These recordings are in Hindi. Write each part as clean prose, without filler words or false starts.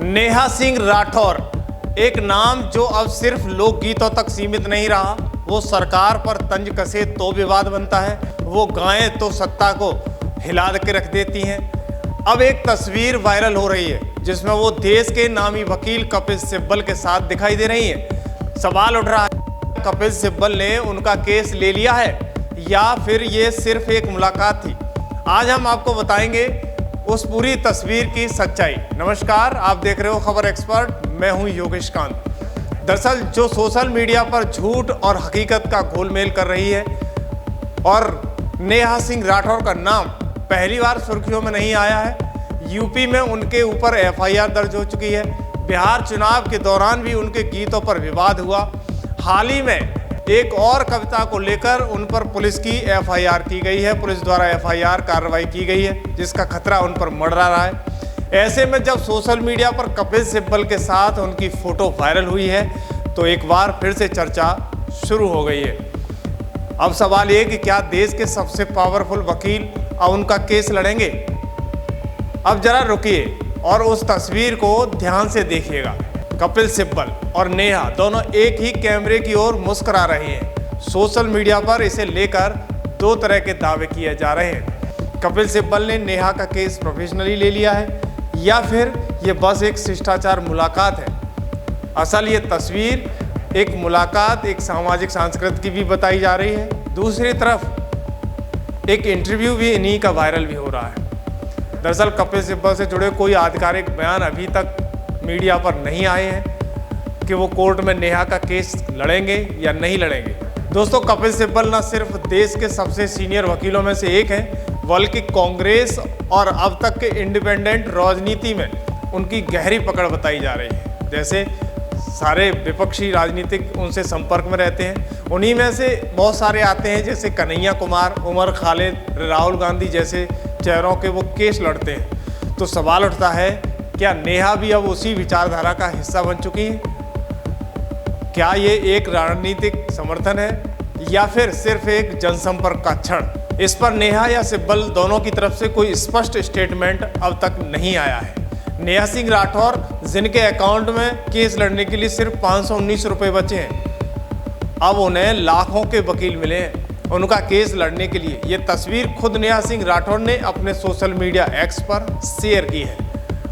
नेहा सिंह राठौर, एक नाम जो अब सिर्फ लोकगीतों तक सीमित नहीं रहा। वो सरकार पर तंज कसे तो विवाद बनता है, वो गाएं तो सत्ता को हिला के रख देती हैं। अब एक तस्वीर वायरल हो रही है जिसमें वो देश के नामी वकील कपिल सिब्बल के साथ दिखाई दे रही हैं। सवाल उठ रहा है, कपिल सिब्बल ने उनका केस ले लिया है या फिर ये सिर्फ एक मुलाकात थी? आज हम आपको बताएंगे उस पूरी तस्वीर की सच्चाई। नमस्कार, आप देख रहे हो खबर एक्सपर्ट, मैं हूं योगेश कांत। दरअसल जो सोशल मीडिया पर झूठ और हकीकत का घोलमेल कर रही है और नेहा सिंह राठौर का नाम पहली बार सुर्खियों में नहीं आया है। यूपी में उनके ऊपर एफआईआर दर्ज हो चुकी है। बिहार चुनाव के दौरान भी उनके गीतों पर विवाद हुआ। हाल ही में एक और कविता को लेकर उन पर पुलिस की एफआईआर की गई है, पुलिस द्वारा एफआईआर कार्रवाई की गई है, जिसका खतरा उन पर मंडरा रहा है। ऐसे में जब सोशल मीडिया पर कपिल सिब्बल के साथ उनकी फोटो वायरल हुई है तो एक बार फिर से चर्चा शुरू हो गई है। अब सवाल ये कि क्या देश के सबसे पावरफुल वकील अब उनका केस लड़ेंगे? अब जरा रुकिए और उस तस्वीर को ध्यान से देखिएगा। कपिल सिब्बल और नेहा दोनों एक ही कैमरे की ओर मुस्कुरा रहे हैं। सोशल मीडिया पर इसे लेकर दो तरह के दावे किए जा रहे हैं। कपिल सिब्बल ने नेहा का केस प्रोफेशनली ले लिया है या फिर ये बस एक शिष्टाचार मुलाकात है। असल ये तस्वीर एक मुलाकात, एक सामाजिक सांस्कृतिक की भी बताई जा रही है। दूसरी तरफ एक इंटरव्यू भी इन्हीं का वायरल भी हो रहा है। दरअसल कपिल सिब्बल से जुड़े कोई आधिकारिक बयान अभी तक मीडिया पर नहीं आए हैं कि वो कोर्ट में नेहा का केस लड़ेंगे या नहीं लड़ेंगे। दोस्तों, कपिल सिब्बल न सिर्फ देश के सबसे सीनियर वकीलों में से एक हैं, बल्कि कांग्रेस और अब तक के इंडिपेंडेंट राजनीति में उनकी गहरी पकड़ बताई जा रही है। जैसे सारे विपक्षी राजनीतिक उनसे संपर्क में रहते हैं। उन्हीं में से बहुत सारे आते हैं, जैसे कन्हैया कुमार, उमर खालिद, राहुल गांधी जैसे चेहरों के वो केस लड़ते हैं। तो सवाल उठता है, क्या नेहा भी अब उसी विचारधारा का हिस्सा बन चुकी है? क्या ये एक राजनीतिक समर्थन है या फिर सिर्फ एक जनसंपर्क का क्षण? इस पर नेहा या सिब्बल दोनों की तरफ से कोई स्पष्ट स्टेटमेंट अब तक नहीं आया है। नेहा सिंह राठौर, जिनके अकाउंट में केस लड़ने के लिए सिर्फ 519 रुपये बचे हैं, अब उन्हें लाखों के वकील मिले हैं उनका केस लड़ने के लिए। ये तस्वीर खुद नेहा सिंह राठौर ने अपने सोशल मीडिया एक्स पर शेयर की है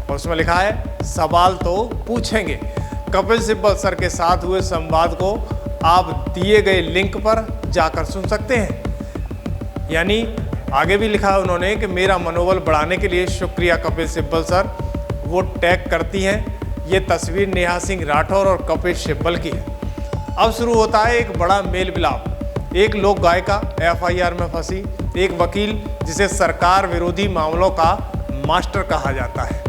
और उसमें लिखा है, सवाल तो पूछेंगे। कपिल सिब्बल सर के साथ हुए संवाद को आप दिए गए लिंक पर जाकर सुन सकते हैं। यानी आगे भी लिखा है उन्होंने कि मेरा मनोबल बढ़ाने के लिए शुक्रिया कपिल सिब्बल सर। वो टैग करती हैं। ये तस्वीर नेहा सिंह राठौर और कपिल सिब्बल की है। अब शुरू होता है एक बड़ा मेल मिलाप। एक लोक गायिका एफआईआर में फंसी, एक वकील जिसे सरकार विरोधी मामलों का मास्टर कहा जाता है,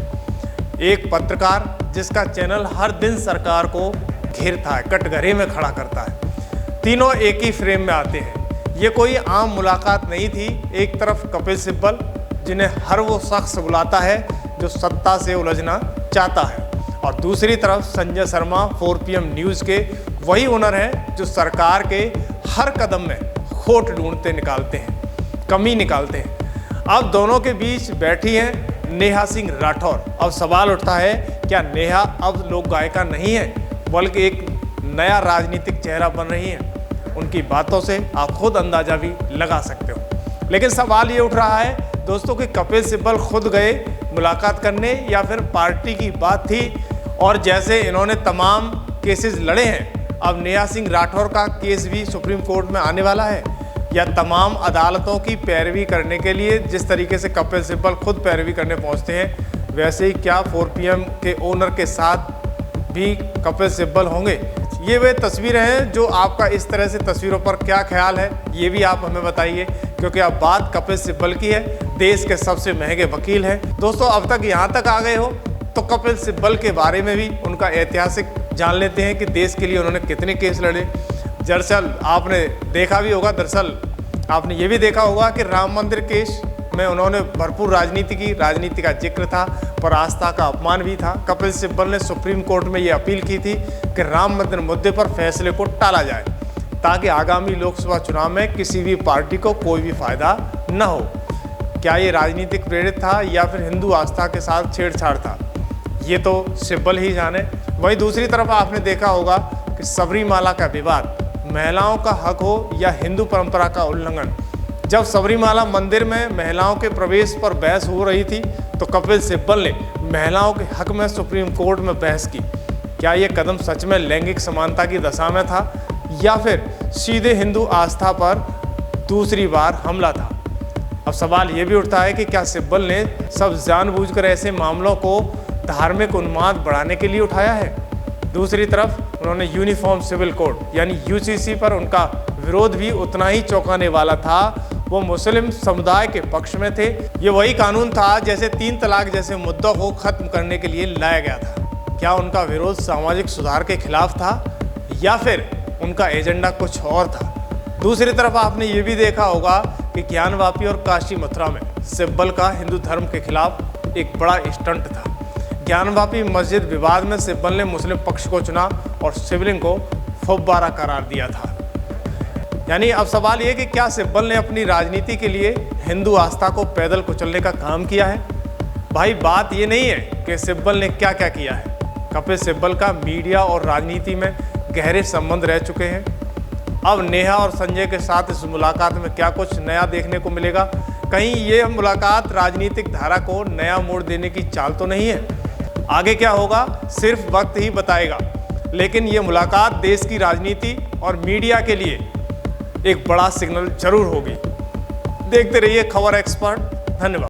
एक पत्रकार जिसका चैनल हर दिन सरकार को घेरता है, कटघरे में खड़ा करता है। तीनों एक ही फ्रेम में आते हैं। ये कोई आम मुलाकात नहीं थी। एक तरफ कपिल सिब्बल, जिन्हें हर वो शख्स बुलाता है जो सत्ता से उलझना चाहता है, और दूसरी तरफ संजय शर्मा 4 PM न्यूज़ के वही ओनर हैं जो सरकार के हर कदम में खोट ढूंढते निकालते हैं, कमी निकालते हैं। अब दोनों के बीच बैठी हैं नेहा सिंह राठौर। अब सवाल उठता है, क्या नेहा अब लोक गायिका नहीं है बल्कि एक नया राजनीतिक चेहरा बन रही है? उनकी बातों से आप खुद अंदाजा भी लगा सकते हो। लेकिन सवाल ये उठ रहा है दोस्तों कि कपिल सिब्बल खुद गए मुलाकात करने या फिर पार्टी की बात थी? और जैसे इन्होंने तमाम केसेस लड़े हैं, अब नेहा सिंह राठौर का केस भी सुप्रीम कोर्ट में आने वाला है, या तमाम अदालतों की पैरवी करने के लिए जिस तरीके से कपिल सिब्बल खुद पैरवी करने पहुंचते हैं, वैसे ही क्या 4 PM के ओनर के साथ भी कपिल सिब्बल होंगे? ये वे तस्वीरें हैं जो आपका इस तरह से तस्वीरों पर क्या ख्याल है, ये भी आप हमें बताइए, क्योंकि अब बात कपिल सिब्बल की है, देश के सबसे महंगे वकील हैं। दोस्तों, अब तक यहाँ तक आ गए हो तो कपिल सिब्बल के बारे में भी उनका ऐतिहासिक जान लेते हैं कि देश के लिए उन्होंने कितने केस लड़े। दरअसल आपने देखा भी होगा, दरअसल आपने ये भी देखा होगा कि राम मंदिर केस में उन्होंने भरपूर राजनीति की, राजनीति का जिक्र था पर आस्था का अपमान भी था। कपिल सिब्बल ने सुप्रीम कोर्ट में ये अपील की थी कि राम मंदिर मुद्दे पर फैसले को टाला जाए ताकि आगामी लोकसभा चुनाव में किसी भी पार्टी को कोई भी फायदा न हो। क्या ये राजनीतिक प्रेरित था या फिर हिंदू आस्था के साथ छेड़छाड़ था? ये तो सिब्बल ही जाने। वहीं दूसरी तरफ आपने देखा होगा कि सबरीमाला का विवाद, महिलाओं का हक हो या हिंदू परंपरा का उल्लंघन। जब सबरीमाला मंदिर में महिलाओं के प्रवेश पर बहस हो रही थी तो कपिल सिब्बल ने महिलाओं के हक में सुप्रीम कोर्ट में बहस की। क्या ये कदम सच में लैंगिक समानता की दशा में था या फिर सीधे हिंदू आस्था पर दूसरी बार हमला था? अब सवाल ये भी उठता है कि क्या सिब्बल ने सब जानबूझकर ऐसे मामलों को धार्मिक उन्माद बढ़ाने के लिए उठाया है? दूसरी तरफ उन्होंने यूनिफॉर्म सिविल कोड यानी यूसीसी पर उनका विरोध भी उतना ही चौंकाने वाला था। वो मुस्लिम समुदाय के पक्ष में थे। ये वही कानून था जैसे 3 तलाक जैसे मुद्दों को खत्म करने के लिए लाया गया था। क्या उनका विरोध सामाजिक सुधार के खिलाफ था या फिर उनका एजेंडा कुछ और था? दूसरी तरफ आपने ये भी देखा होगा कि ज्ञानवापी और काशी मथुरा में सिब्बल का हिंदू धर्म के खिलाफ एक बड़ा स्टंट था। ज्ञानवापी मस्जिद विवाद में सिब्बल ने मुस्लिम पक्ष को चुना और शिवलिंग को फव्वारा करार दिया था। यानी अब सवाल ये कि क्या सिब्बल ने अपनी राजनीति के लिए हिंदू आस्था को पैदल कुचलने का काम किया है? भाई बात ये नहीं है कि सिब्बल ने क्या क्या किया है। कपिल सिब्बल का मीडिया और राजनीति में गहरे संबंध रह चुके हैं। अब नेहा और संजय के साथ इस मुलाकात में क्या कुछ नया देखने को मिलेगा? कहीं ये मुलाकात राजनीतिक धारा को नया मोड़ देने की चाल तो नहीं है? आगे क्या होगा सिर्फ वक्त ही बताएगा, लेकिन ये मुलाकात देश की राजनीति और मीडिया के लिए एक बड़ा सिग्नल जरूर होगी। देखते रहिए खबर एक्सपर्ट। धन्यवाद।